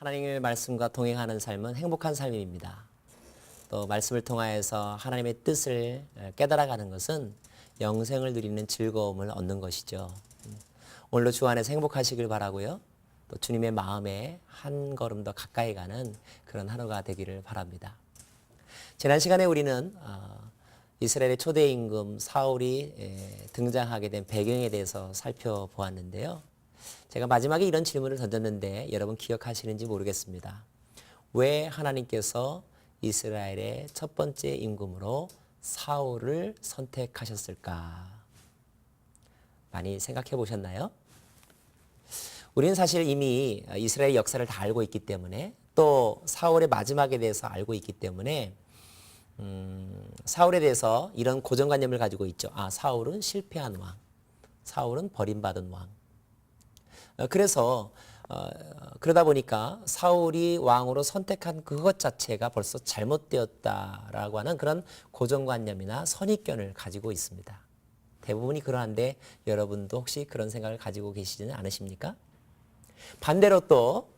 하나님의 말씀과 동행하는 삶은 행복한 삶입니다. 또 말씀을 통하여서 하나님의 뜻을 깨달아가는 것은 영생을 누리는 즐거움을 얻는 것이죠. 오늘도 주 안에서 행복하시길 바라고요. 또 주님의 마음에 한 걸음 더 가까이 가는 그런 하루가 되기를 바랍니다. 지난 시간에 우리는 이스라엘의 초대 임금 사울이 등장하게 된 배경에 대해서 살펴보았는데요. 제가 마지막에 이런 질문을 던졌는데 여러분 기억하시는지 모르겠습니다. 왜 하나님께서 이스라엘의 첫 번째 임금으로 사울을 선택하셨을까? 많이 생각해 보셨나요? 우리는 사실 이미 이스라엘 역사를 다 알고 있기 때문에 또 사울의 마지막에 대해서 알고 있기 때문에 사울에 대해서 이런 고정관념을 가지고 있죠. 사울은 실패한 왕, 사울은 버림받은 왕. 그래서 그러다 보니까 사울이 왕으로 선택한 그것 자체가 벌써 잘못되었다라고 하는 그런 고정관념이나 선입견을 가지고 있습니다. 대부분이 그러한데 여러분도 혹시 그런 생각을 가지고 계시지는 않으십니까? 반대로 또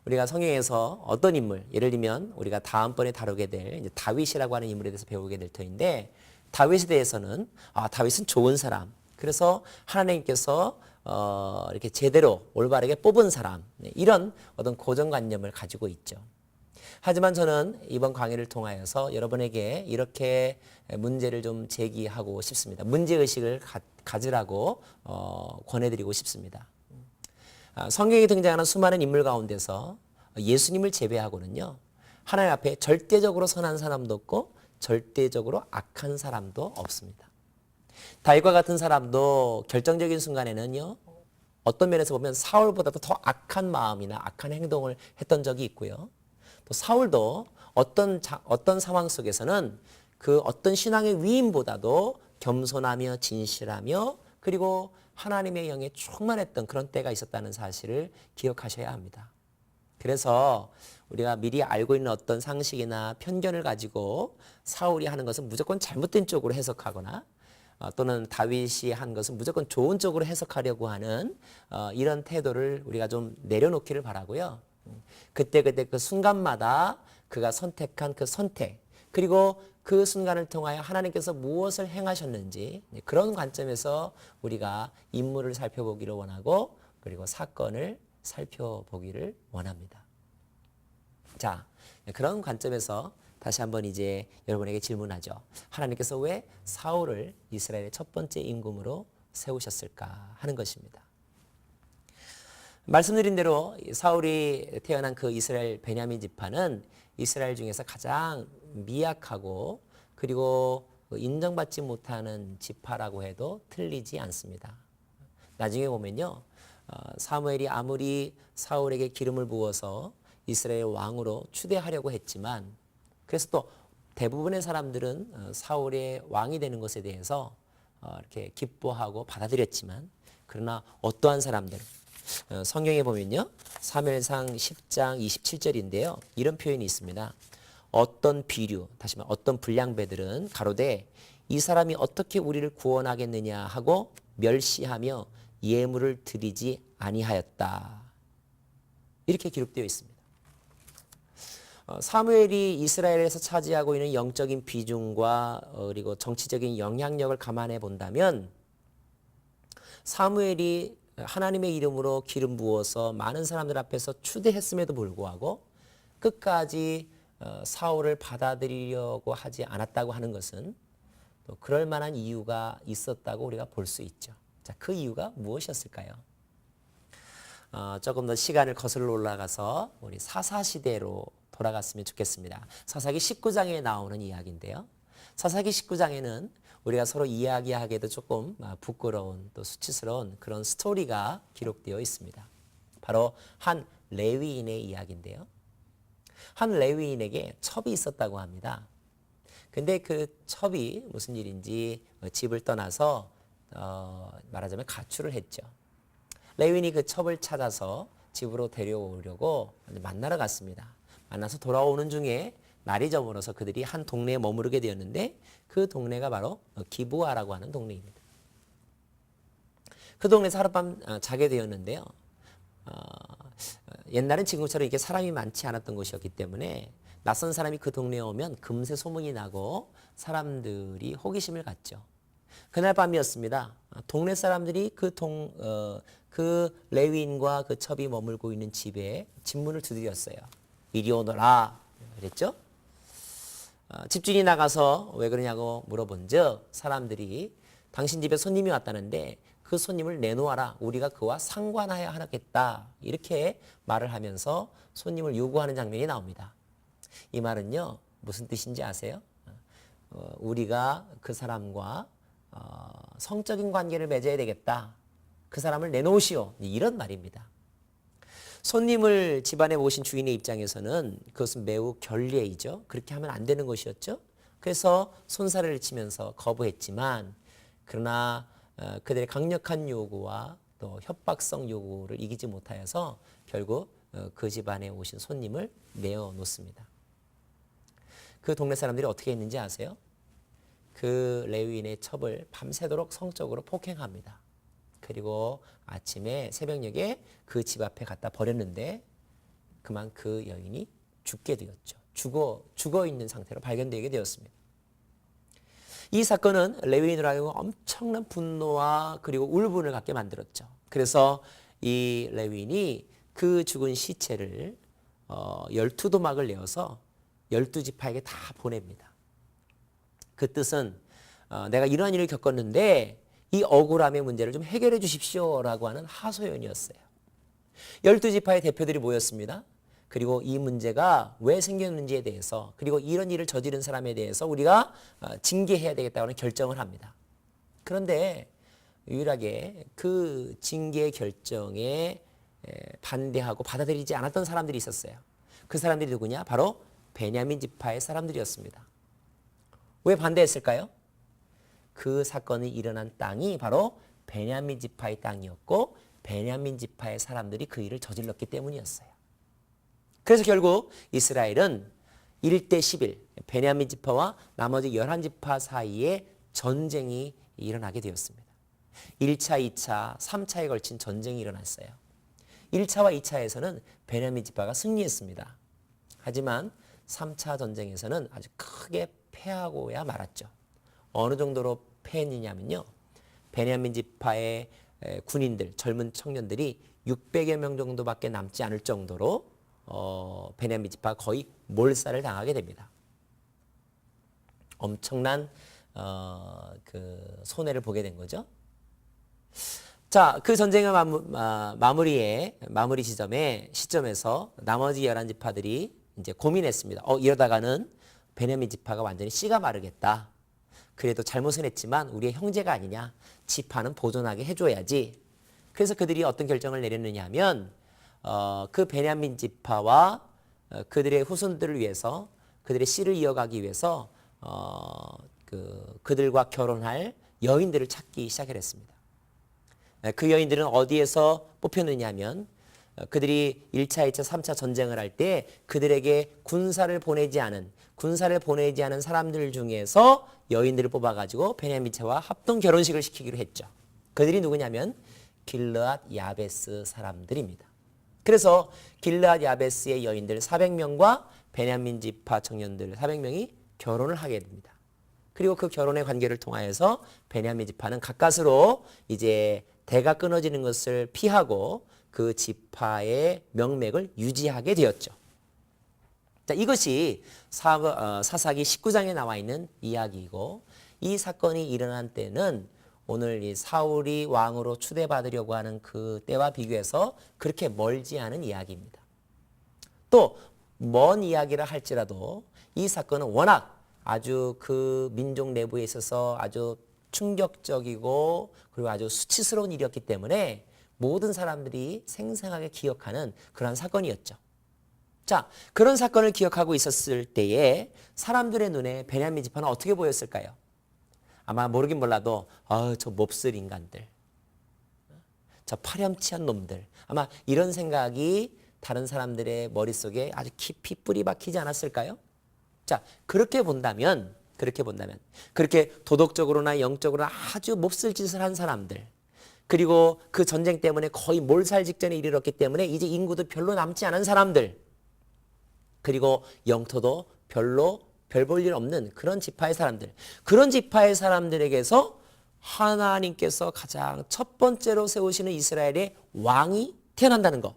우리가 성경에서 어떤 인물, 예를 들면 우리가 다음번에 다루게 될 이제 다윗이라고 하는 인물에 대해서 배우게 될 터인데, 다윗에 대해서는 다윗은 좋은 사람, 그래서 하나님께서 이렇게 제대로 올바르게 뽑은 사람, 이런 어떤 고정관념을 가지고 있죠. 하지만 저는 이번 강의를 통하여서 여러분에게 이렇게 문제를 좀 제기하고 싶습니다. 문제의식을 가지라고 권해드리고 싶습니다. 성경에 등장하는 수많은 인물 가운데서 예수님을 제외하고는요, 하나님 앞에 절대적으로 선한 사람도 없고 절대적으로 악한 사람도 없습니다. 다윗과 같은 사람도 결정적인 순간에는요, 어떤 면에서 보면 사울보다도 더 악한 마음이나 악한 행동을 했던 적이 있고요. 또 사울도 어떤 상황 속에서는 그 어떤 신앙의 위임보다도 겸손하며 진실하며 그리고 하나님의 영에 충만했던 그런 때가 있었다는 사실을 기억하셔야 합니다. 그래서 우리가 미리 알고 있는 어떤 상식이나 편견을 가지고 사울이 하는 것은 무조건 잘못된 쪽으로 해석하거나 또는 다윗이 한 것은 무조건 좋은 쪽으로 해석하려고 하는 이런 태도를 우리가 좀 내려놓기를 바라고요. 그때 그 순간마다 그가 선택한 그 선택, 그리고 그 순간을 통하여 하나님께서 무엇을 행하셨는지 그런 관점에서 우리가 인물을 살펴보기를 원하고 그리고 사건을 살펴보기를 원합니다. 자, 그런 관점에서 다시 한번 이제 여러분에게 질문하죠. 하나님께서 왜 사울을 이스라엘의 첫 번째 임금으로 세우셨을까 하는 것입니다. 말씀드린 대로 사울이 태어난 그 이스라엘 베냐민 지파는 이스라엘 중에서 가장 미약하고 그리고 인정받지 못하는 지파라고 해도 틀리지 않습니다. 나중에 보면요, 사무엘이 아무리 사울에게 기름을 부어서 이스라엘 왕으로 추대하려고 했지만, 그래서 또 대부분의 사람들은 사울의 왕이 되는 것에 대해서 이렇게 기뻐하고 받아들였지만, 그러나 어떠한 사람들, 성경에 보면요, 사무엘상 10장 27절인데요. 이런 표현이 있습니다. 어떤 비류, 다시 말해 어떤 불량배들은 가로되 이 사람이 어떻게 우리를 구원하겠느냐 하고 멸시하며 예물을 드리지 아니하였다. 이렇게 기록되어 있습니다. 사무엘이 이스라엘에서 차지하고 있는 영적인 비중과 그리고 정치적인 영향력을 감안해 본다면 사무엘이 하나님의 이름으로 기름 부어서 많은 사람들 앞에서 추대했음에도 불구하고 끝까지 사울을 받아들이려고 하지 않았다고 하는 것은 또 그럴 만한 이유가 있었다고 우리가 볼 수 있죠. 자, 그 이유가 무엇이었을까요? 조금 더 시간을 거슬러 올라가서 우리 사사시대로 돌아갔으면 좋겠습니다. 사사기 19장에 나오는 이야기인데요. 사사기 19장에는 우리가 서로 이야기하기에도 조금 부끄러운 또 수치스러운 그런 스토리가 기록되어 있습니다. 바로 한 레위인의 이야기인데요. 한 레위인에게 첩이 있었다고 합니다. 근데 그 첩이 무슨 일인지 집을 떠나서 말하자면 가출을 했죠. 레위인이 그 첩을 찾아서 집으로 데려오려고 만나러 갔습니다. 만나서 돌아오는 중에 날이 저물어서 그들이 한 동네에 머무르게 되었는데 그 동네가 바로 기브아라고 하는 동네입니다. 그 동네에서 하룻밤 자게 되었는데요. 옛날엔 지금처럼 이렇게 사람이 많지 않았던 곳이었기 때문에 낯선 사람이 그 동네에 오면 금세 소문이 나고 사람들이 호기심을 갖죠. 그날 밤이었습니다. 동네 사람들이 그 레위인과 그 첩이 머물고 있는 집에 집문을 두드렸어요. 이리 오너라 그랬죠. 집주인이 나가서 왜 그러냐고 물어본즉 사람들이 당신 집에 손님이 왔다는데 그 손님을 내놓아라. 우리가 그와 상관하여 하겠다. 이렇게 말을 하면서 손님을 요구하는 장면이 나옵니다. 이 말은요. 무슨 뜻인지 아세요? 우리가 그 사람과 성적인 관계를 맺어야 되겠다. 그 사람을 내놓으시오. 이런 말입니다. 손님을 집안에 모신 주인의 입장에서는 그것은 매우 결례이죠. 그렇게 하면 안 되는 것이었죠. 그래서 손사래를 치면서 거부했지만 그러나 그들의 강력한 요구와 또 협박성 요구를 이기지 못하여서 결국 그 집안에 오신 손님을 내어놓습니다. 그 동네 사람들이 어떻게 했는지 아세요? 그 레위인의 첩을 밤새도록 성적으로 폭행합니다. 그리고 아침에 새벽녘에 그 집 앞에 갖다 버렸는데 그만 그 여인이 죽게 되었죠. 죽어 있는 상태로 발견되게 되었습니다. 이 사건은 레위인으로 하여금 엄청난 분노와 그리고 울분을 갖게 만들었죠. 그래서 이 레위인이 그 죽은 시체를 12도막을 내어서 12지파에게 다 보냅니다. 그 뜻은 내가 이러한 일을 겪었는데 이 억울함의 문제를 좀 해결해 주십시오라고 하는 하소연이었어요. 12지파의 대표들이 모였습니다. 그리고 이 문제가 왜 생겼는지에 대해서 그리고 이런 일을 저지른 사람에 대해서 우리가 징계해야 되겠다는 결정을 합니다. 그런데 유일하게 그 징계 결정에 반대하고 받아들이지 않았던 사람들이 있었어요. 그 사람들이 누구냐? 바로 베냐민 지파의 사람들이었습니다. 왜 반대했을까요? 그 사건이 일어난 땅이 바로 베냐민 지파의 땅이었고 베냐민 지파의 사람들이 그 일을 저질렀기 때문이었어요. 그래서 결국 이스라엘은 1대 11, 베냐민 지파와 나머지 11지파 사이에 전쟁이 일어나게 되었습니다. 1차, 2차, 3차에 걸친 전쟁이 일어났어요. 1차와 2차에서는 베냐민 지파가 승리했습니다. 하지만 3차 전쟁에서는 아주 크게 패하고야 말았죠. 어느 정도로 패했느냐면요. 베냐민 지파의 군인들, 젊은 청년들이 600여 명 정도밖에 남지 않을 정도로 베냐민 지파가 거의 몰살을 당하게 됩니다. 엄청난 그 손해를 보게 된 거죠. 자, 그 전쟁의 마무리 시점에서 나머지 11지파들이 이제 고민했습니다. 이러다가는 베냐민 지파가 완전히 씨가 마르겠다. 그래도 잘못은 했지만 우리의 형제가 아니냐. 지파는 보존하게 해줘야지. 그래서 그들이 어떤 결정을 내렸느냐 하면 그 베냐민 지파와 그들의 후손들을 위해서 그들의 씨를 이어가기 위해서 그들과 결혼할 여인들을 찾기 시작했습니다. 그 여인들은 어디에서 뽑혔느냐 하면 그들이 1차, 2차, 3차 전쟁을 할 때 그들에게 군사를 보내지 않은 사람들 중에서 여인들을 뽑아가지고 베냐민 지파와 합동 결혼식을 시키기로 했죠. 그들이 누구냐면 길르앗 야베스 사람들입니다. 그래서 길르앗 야베스의 여인들 400명과 베냐민 지파 청년들 400명이 결혼을 하게 됩니다. 그리고 그 결혼의 관계를 통하여서 베냐민 지파는 가까스로 이제 대가 끊어지는 것을 피하고 그 지파의 명맥을 유지하게 되었죠. 자, 이것이 사사기 19장에 나와 있는 이야기이고 이 사건이 일어난 때는 오늘 이 사울이 왕으로 추대받으려고 하는 그 때와 비교해서 그렇게 멀지 않은 이야기입니다. 또 먼 이야기라 할지라도 이 사건은 워낙 아주 그 민족 내부에 있어서 아주 충격적이고 그리고 아주 수치스러운 일이었기 때문에 모든 사람들이 생생하게 기억하는 그런 사건이었죠. 자, 그런 사건을 기억하고 있었을 때에 사람들의 눈에 베냐민 지파는 어떻게 보였을까요? 아마 모르긴 몰라도 저 몹쓸 인간들, 저 파렴치한 놈들, 아마 이런 생각이 다른 사람들의 머릿속에 아주 깊이 뿌리 박히지 않았을까요? 자, 그렇게 본다면 그렇게 도덕적으로나 영적으로나 아주 몹쓸 짓을 한 사람들, 그리고 그 전쟁 때문에 거의 몰살 직전에 이르렀기 때문에 이제 인구도 별로 남지 않은 사람들, 그리고 영토도 별로 별 볼 일 없는 그런 지파의 사람들, 그런 지파의 사람들에게서 하나님께서 가장 첫 번째로 세우시는 이스라엘의 왕이 태어난다는 것.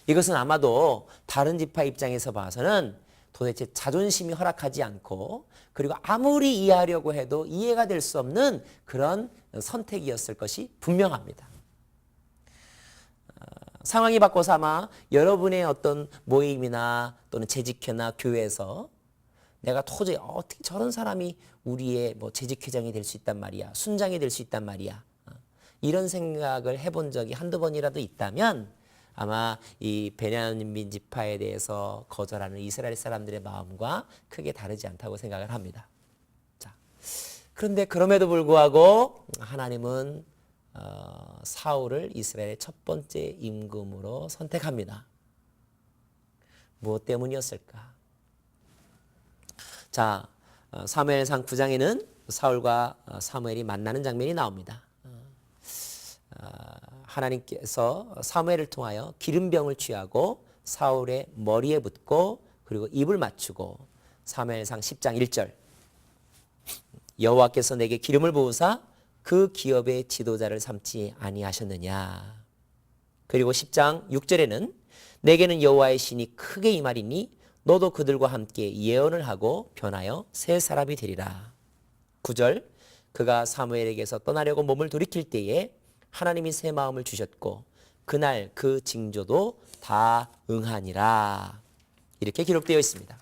이것은 아마도 다른 지파 입장에서 봐서는 도대체 자존심이 허락하지 않고, 그리고 아무리 이해하려고 해도 이해가 될 수 없는 그런 선택이었을 것이 분명합니다. 상황이 바꿔서 아마 여러분의 어떤 모임이나 또는 재직회나 교회에서 내가 도저히 어떻게 저런 사람이 우리의 뭐 재직회장이 될 수 있단 말이야, 순장이 될 수 있단 말이야, 이런 생각을 해본 적이 한두 번이라도 있다면 아마 이 베냐민 지파에 대해서 거절하는 이스라엘 사람들의 마음과 크게 다르지 않다고 생각을 합니다. 자, 그런데 그럼에도 불구하고 하나님은 사울을 이스라엘의 첫 번째 임금으로 선택합니다. 무엇 때문이었을까? 자, 사무엘상 9장에는 사울과 사무엘이 만나는 장면이 나옵니다. 하나님께서 사무엘을 통하여 기름병을 취하고 사울의 머리에 붓고 그리고 입을 맞추고, 사무엘상 10장 1절, 여호와께서 내게 기름을 부으사 그 기업의 지도자를 삼지 아니하셨느냐. 그리고 10장 6절에는 내게는 여호와의 신이 크게 임하리니 너도 그들과 함께 예언을 하고 변하여 새 사람이 되리라. 9절, 그가 사무엘에게서 떠나려고 몸을 돌이킬 때에 하나님이 새 마음을 주셨고 그날 그 징조도 다 응하니라. 이렇게 기록되어 있습니다.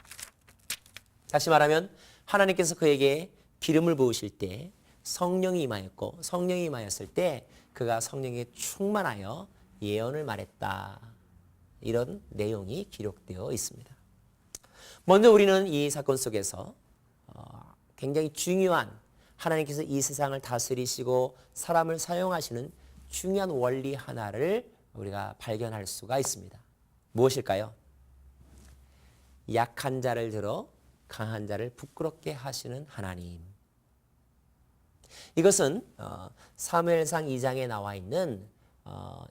다시 말하면 하나님께서 그에게 기름을 부으실 때 성령이 임하였고, 성령이 임하였을 때 그가 성령에 충만하여 예언을 말했다. 이런 내용이 기록되어 있습니다. 먼저 우리는 이 사건 속에서 굉장히 중요한, 하나님께서 이 세상을 다스리시고 사람을 사용하시는 중요한 원리 하나를 우리가 발견할 수가 있습니다. 무엇일까요? 약한 자를 들어 강한 자를 부끄럽게 하시는 하나님. 이것은 사무엘상 2장에 나와 있는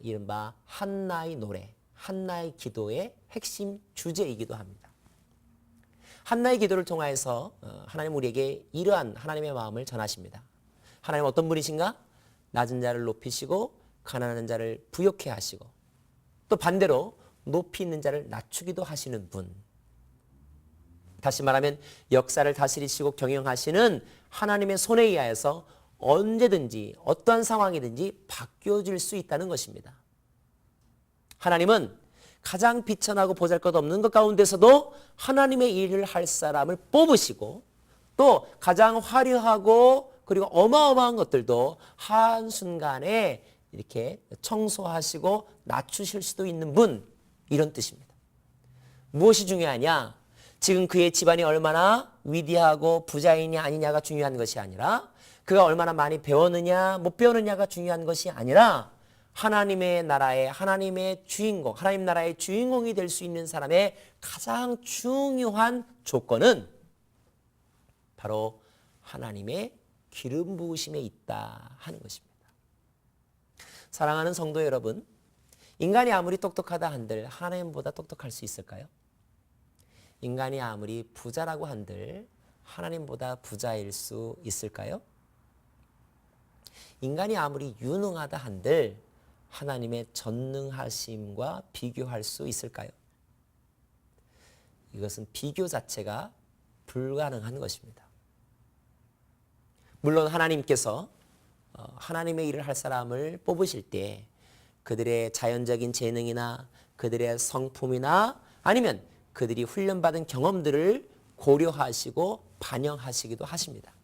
이른바 한나의 노래, 한나의 기도의 핵심 주제이기도 합니다. 한나의 기도를 통하여서 하나님 우리에게 이러한 하나님의 마음을 전하십니다. 하나님 어떤 분이신가? 낮은 자를 높이시고 가난한 자를 부욕해 하시고, 또 반대로 높이 있는 자를 낮추기도 하시는 분. 다시 말하면 역사를 다스리시고 경영하시는 하나님의 손에 의하여서 언제든지 어떠한 상황이든지 바뀌어질 수 있다는 것입니다. 하나님은 가장 비천하고 보잘것없는 것 가운데서도 하나님의 일을 할 사람을 뽑으시고, 또 가장 화려하고 그리고 어마어마한 것들도 한순간에 이렇게 청소하시고 낮추실 수도 있는 분, 이런 뜻입니다. 무엇이 중요하냐? 지금 그의 집안이 얼마나 위대하고 부자이냐 아니냐가 중요한 것이 아니라, 그가 얼마나 많이 배웠느냐 못 배웠느냐가 중요한 것이 아니라, 하나님의 나라의, 하나님의 주인공, 하나님 나라의 주인공이 될 수 있는 사람의 가장 중요한 조건은 바로 하나님의 기름 부으심에 있다 하는 것입니다. 사랑하는 성도 여러분, 인간이 아무리 똑똑하다 한들 하나님보다 똑똑할 수 있을까요? 인간이 아무리 부자라고 한들 하나님보다 부자일 수 있을까요? 인간이 아무리 유능하다 한들 하나님의 전능하심과 비교할 수 있을까요? 이것은 비교 자체가 불가능한 것입니다. 물론 하나님께서 하나님의 일을 할 사람을 뽑으실 때 그들의 자연적인 재능이나 그들의 성품이나 아니면 그들이 훈련받은 경험들을 고려하시고 반영하시기도 하십니다.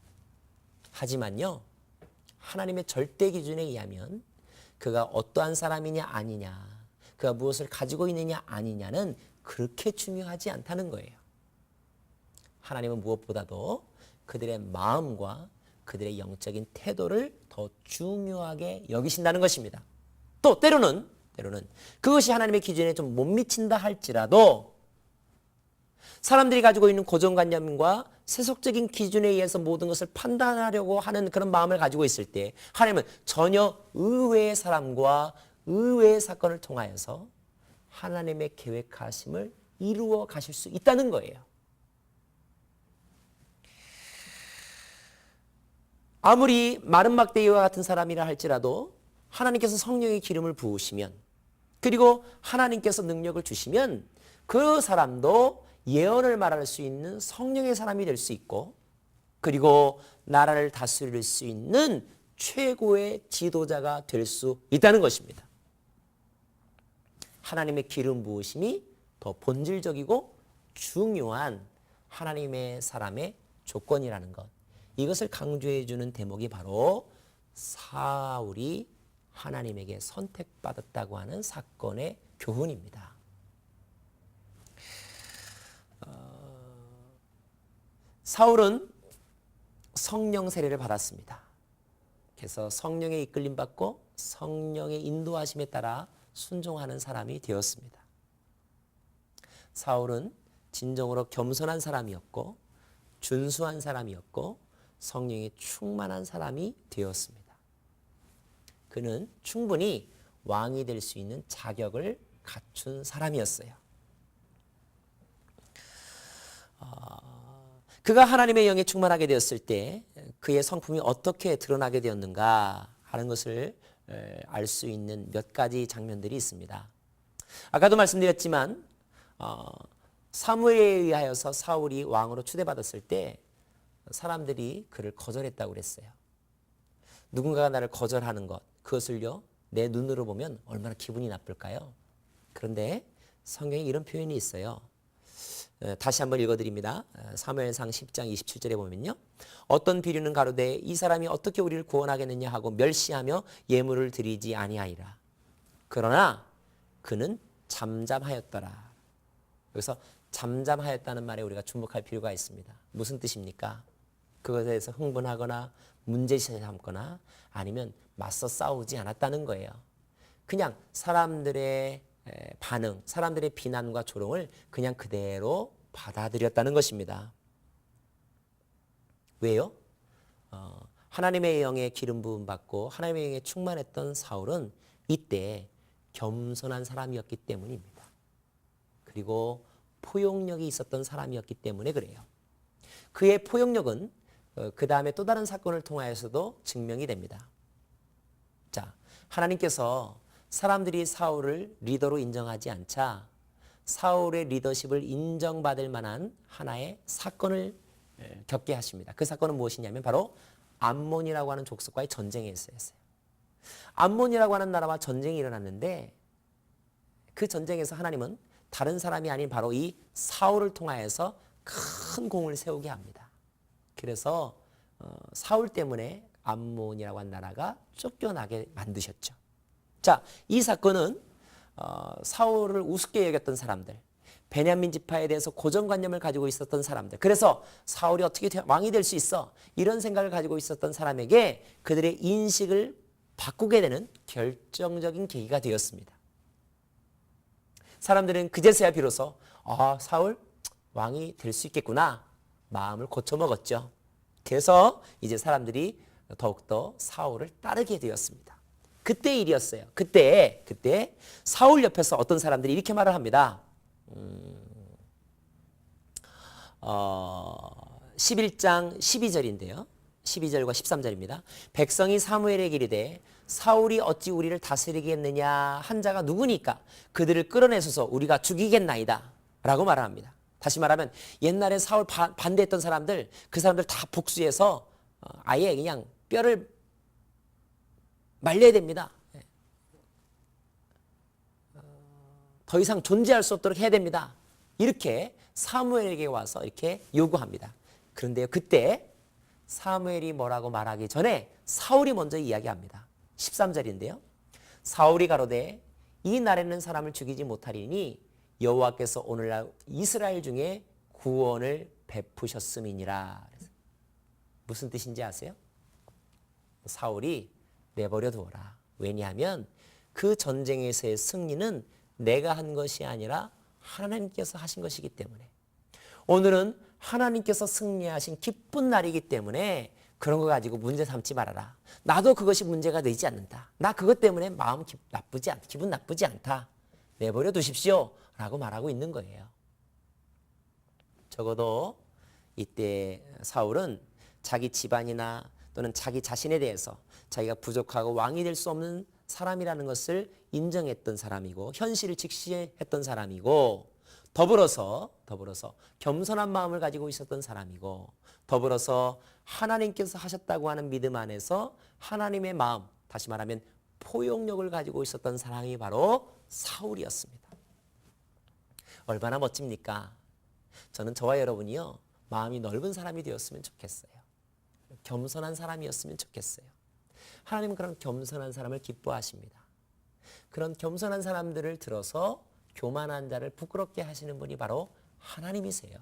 하지만요, 하나님의 절대 기준에 의하면 그가 어떠한 사람이냐 아니냐, 그가 무엇을 가지고 있느냐 아니냐는 그렇게 중요하지 않다는 거예요. 하나님은 무엇보다도 그들의 마음과 그들의 영적인 태도를 더 중요하게 여기신다는 것입니다. 또 때로는 그것이 하나님의 기준에 좀 못 미친다 할지라도 사람들이 가지고 있는 고정관념과 세속적인 기준에 의해서 모든 것을 판단하려고 하는 그런 마음을 가지고 있을 때 하나님은 전혀 의외의 사람과 의외의 사건을 통하여서 하나님의 계획하심을 이루어 가실 수 있다는 거예요. 아무리 마른 막대기와 같은 사람이라 할지라도 하나님께서 성령의 기름을 부으시면, 그리고 하나님께서 능력을 주시면 그 사람도 예언을 말할 수 있는 성령의 사람이 될 수 있고, 그리고 나라를 다스릴 수 있는 최고의 지도자가 될 수 있다는 것입니다. 하나님의 기름 부으심이 더 본질적이고 중요한 하나님의 사람의 조건이라는 것, 이것을 강조해 주는 대목이 바로 사울이 하나님에게 선택받았다고 하는 사건의 교훈입니다. 사울은 성령 세례를 받았습니다. 그래서 성령의 이끌림 받고 성령의 인도하심에 따라 순종하는 사람이 되었습니다. 사울은 진정으로 겸손한 사람이었고 준수한 사람이었고 성령에 충만한 사람이 되었습니다. 그는 충분히 왕이 될 수 있는 자격을 갖춘 사람이었어요. 그가 하나님의 영에 충만하게 되었을 때 그의 성품이 어떻게 드러나게 되었는가 하는 것을 알 수 있는 몇 가지 장면들이 있습니다. 아까도 말씀드렸지만 사무엘에 의하여서 사울이 왕으로 추대받았을 때 사람들이 그를 거절했다고 그랬어요. 누군가가 나를 거절하는 것, 그것을요 내 눈으로 보면 얼마나 기분이 나쁠까요? 그런데 성경에 이런 표현이 있어요. 다시 한번 읽어드립니다. 사무엘상 10장 27절에 보면요, 어떤 비류는 가로되 이 사람이 어떻게 우리를 구원하겠느냐 하고 멸시하며 예물을 드리지 아니하리라. 그러나 그는 잠잠하였더라. 여기서 잠잠하였다는 말에 우리가 주목할 필요가 있습니다. 무슨 뜻입니까? 그것에 대해서 흥분하거나 문제시 삼거나 아니면 맞서 싸우지 않았다는 거예요. 그냥 사람들의 반응, 사람들의 비난과 조롱을 그냥 그대로 받아들였다는 것입니다. 왜요? 하나님의 영에 기름 부음 받고 하나님의 영에 충만했던 사울은 이때 겸손한 사람이었기 때문입니다. 그리고 포용력이 있었던 사람이었기 때문에 그래요. 그의 포용력은 그 다음에 또 다른 사건을 통하여서도 증명이 됩니다. 자, 하나님께서 사람들이 사울을 리더로 인정하지 않자 사울의 리더십을 인정받을 만한 하나의 사건을 겪게 하십니다. 그 사건은 무엇이냐면 바로 암몬이라고 하는 족속과의 전쟁이었어요. 암몬이라고 하는 나라와 전쟁이 일어났는데 그 전쟁에서 하나님은 다른 사람이 아닌 바로 이 사울을 통하여서 큰 공을 세우게 합니다. 그래서 사울 때문에 암몬이라고 한 나라가 쫓겨나게 만드셨죠. 자, 이 사건은 사울을 우습게 여겼던 사람들, 베냐민 지파에 대해서 고정관념을 가지고 있었던 사람들, 그래서 사울이 어떻게 왕이 될 수 있어? 이런 생각을 가지고 있었던 사람에게 그들의 인식을 바꾸게 되는 결정적인 계기가 되었습니다. 사람들은 그제서야 비로소 사울 왕이 될 수 있겠구나 마음을 고쳐먹었죠. 그래서 이제 사람들이 더욱더 사울을 따르게 되었습니다. 그때 일이었어요. 그때 사울 옆에서 어떤 사람들이 이렇게 말을 합니다. 11장 12절인데요. 12절과 13절입니다. 백성이 사무엘에게 이르되 사울이 어찌 우리를 다스리겠느냐 한 자가 누구니까 그들을 끌어내소서 우리가 죽이겠나이다 라고 말을 합니다. 다시 말하면 옛날에 사울 반대했던 사람들, 그 사람들 다 복수해서 아예 그냥 뼈를 말려야 됩니다. 더 이상 존재할 수 없도록 해야 됩니다. 이렇게 사무엘에게 와서 이렇게 요구합니다. 그런데요, 그때 사무엘이 뭐라고 말하기 전에 사울이 먼저 이야기합니다. 13절인데요. 사울이 가로되 이 날에는 사람을 죽이지 못하리니 여호와께서 오늘날 이스라엘 중에 구원을 베푸셨음이니라. 무슨 뜻인지 아세요? 사울이 내버려 두어라. 왜냐하면 그 전쟁에서의 승리는 내가 한 것이 아니라 하나님께서 하신 것이기 때문에. 오늘은 하나님께서 승리하신 기쁜 날이기 때문에 그런 거 가지고 문제 삼지 말아라. 나도 그것이 문제가 되지 않는다. 나 그것 때문에 마음 기분 나쁘지 않다. 내버려 두십시오. 라고 말하고 있는 거예요. 적어도 이때 사울은 자기 집안이나 또는 자기 자신에 대해서 자기가 부족하고 왕이 될 수 없는 사람이라는 것을 인정했던 사람이고 현실을 직시했던 사람이고 더불어서 겸손한 마음을 가지고 있었던 사람이고 더불어서 하나님께서 하셨다고 하는 믿음 안에서 하나님의 마음, 다시 말하면 포용력을 가지고 있었던 사람이 바로 사울이었습니다. 얼마나 멋집니까? 저는 저와 여러분이요, 마음이 넓은 사람이 되었으면 좋겠어요. 겸손한 사람이었으면 좋겠어요. 하나님은 그런 겸손한 사람을 기뻐하십니다. 그런 겸손한 사람들을 들어서 교만한 자를 부끄럽게 하시는 분이 바로 하나님이세요.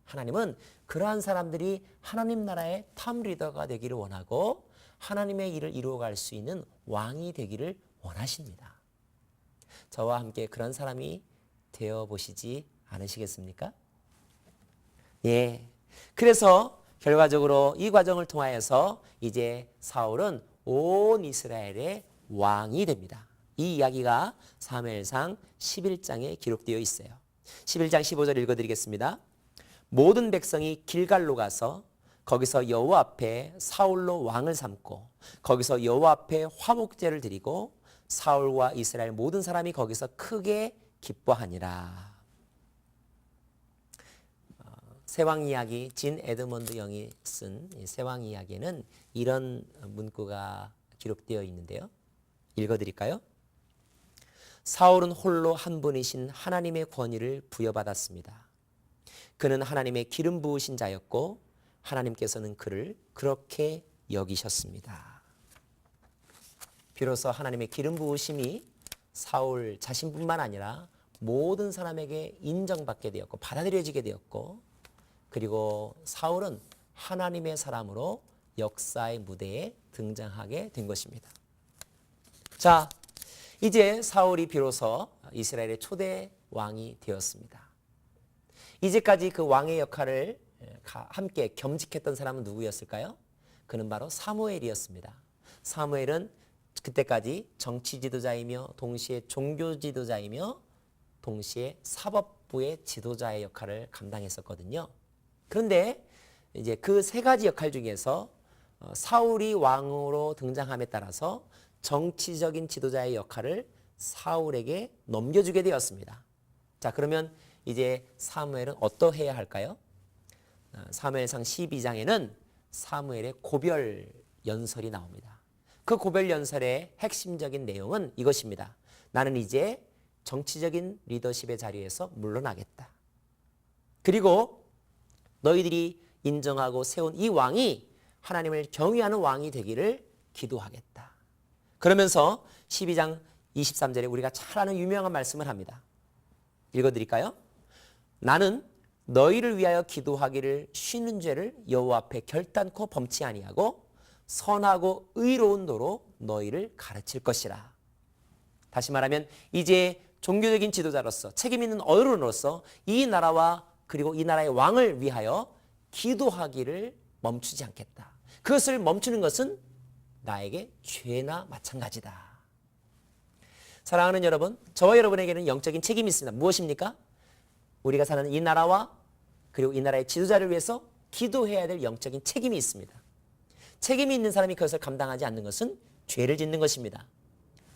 하나님은 그러한 사람들이 하나님 나라의 탑 리더가 되기를 원하고 하나님의 일을 이루어갈 수 있는 왕이 되기를 원하십니다. 저와 함께 그런 사람이 되어보시지 않으시겠습니까? 예. 그래서 결과적으로 이 과정을 통하여서 이제 사울은 온 이스라엘의 왕이 됩니다. 이 이야기가 사무엘상 11장에 기록되어 있어요. 11장 15절 읽어드리겠습니다. 모든 백성이 길갈로 가서 거기서 여호와 앞에 사울로 왕을 삼고 거기서 여호와 앞에 화목제를 드리고 사울과 이스라엘 모든 사람이 거기서 크게 기뻐하니라. 세왕 이야기, 진 에드먼드 영이 쓴 세왕 이야기에는 이런 문구가 기록되어 있는데요. 읽어드릴까요? 사울은 홀로 한 분이신 하나님의 권위를 부여받았습니다. 그는 하나님의 기름 부으신 자였고 하나님께서는 그를 그렇게 여기셨습니다. 비로소 하나님의 기름 부으심이 사울 자신뿐만 아니라 모든 사람에게 인정받게 되었고 받아들여지게 되었고 그리고 사울은 하나님의 사람으로 역사의 무대에 등장하게 된 것입니다. 자, 이제 사울이 비로소 이스라엘의 초대 왕이 되었습니다. 이제까지 그 왕의 역할을 함께 겸직했던 사람은 누구였을까요? 그는 바로 사무엘이었습니다. 사무엘은 그때까지 정치 지도자이며 동시에 종교 지도자이며 동시에 사법부의 지도자의 역할을 감당했었거든요. 그런데 이제 그 세 가지 역할 중에서 사울이 왕으로 등장함에 따라서 정치적인 지도자의 역할을 사울에게 넘겨주게 되었습니다. 자, 그러면 이제 사무엘은 어떠해야 할까요? 사무엘상 12장에는 사무엘의 고별 연설이 나옵니다. 그 고별 연설의 핵심적인 내용은 이것입니다. 나는 이제 정치적인 리더십의 자리에서 물러나겠다. 그리고 너희들이 인정하고 세운 이 왕이 하나님을 경외하는 왕이 되기를 기도하겠다. 그러면서 12장 23절에 우리가 잘 아는 유명한 말씀을 합니다. 읽어드릴까요? 나는 너희를 위하여 기도하기를 쉬는 죄를 여호와 앞에 결단코 범치 아니하고 선하고 의로운 도로 너희를 가르칠 것이라. 다시 말하면 이제 종교적인 지도자로서 책임 있는 어른으로서 이 나라와 그리고 이 나라의 왕을 위하여 기도하기를 멈추지 않겠다. 그것을 멈추는 것은 나에게 죄나 마찬가지다. 사랑하는 여러분, 저와 여러분에게는 영적인 책임이 있습니다. 무엇입니까? 우리가 사는 이 나라와 그리고 이 나라의 지도자를 위해서 기도해야 될 영적인 책임이 있습니다. 책임이 있는 사람이 그것을 감당하지 않는 것은 죄를 짓는 것입니다.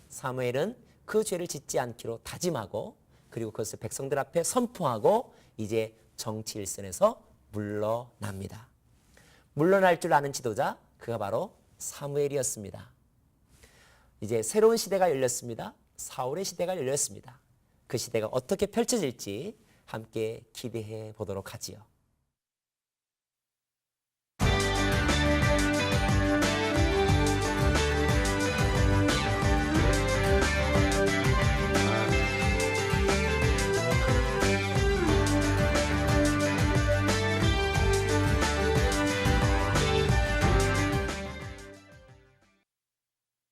사무엘은 그 죄를 짓지 않기로 다짐하고 그리고 그것을 백성들 앞에 선포하고 이제 정치 일선에서 물러납니다. 물러날 줄 아는 지도자, 그가 바로 사무엘이었습니다. 이제 새로운 시대가 열렸습니다. 사울의 시대가 열렸습니다. 그 시대가 어떻게 펼쳐질지 함께 기대해 보도록 하지요.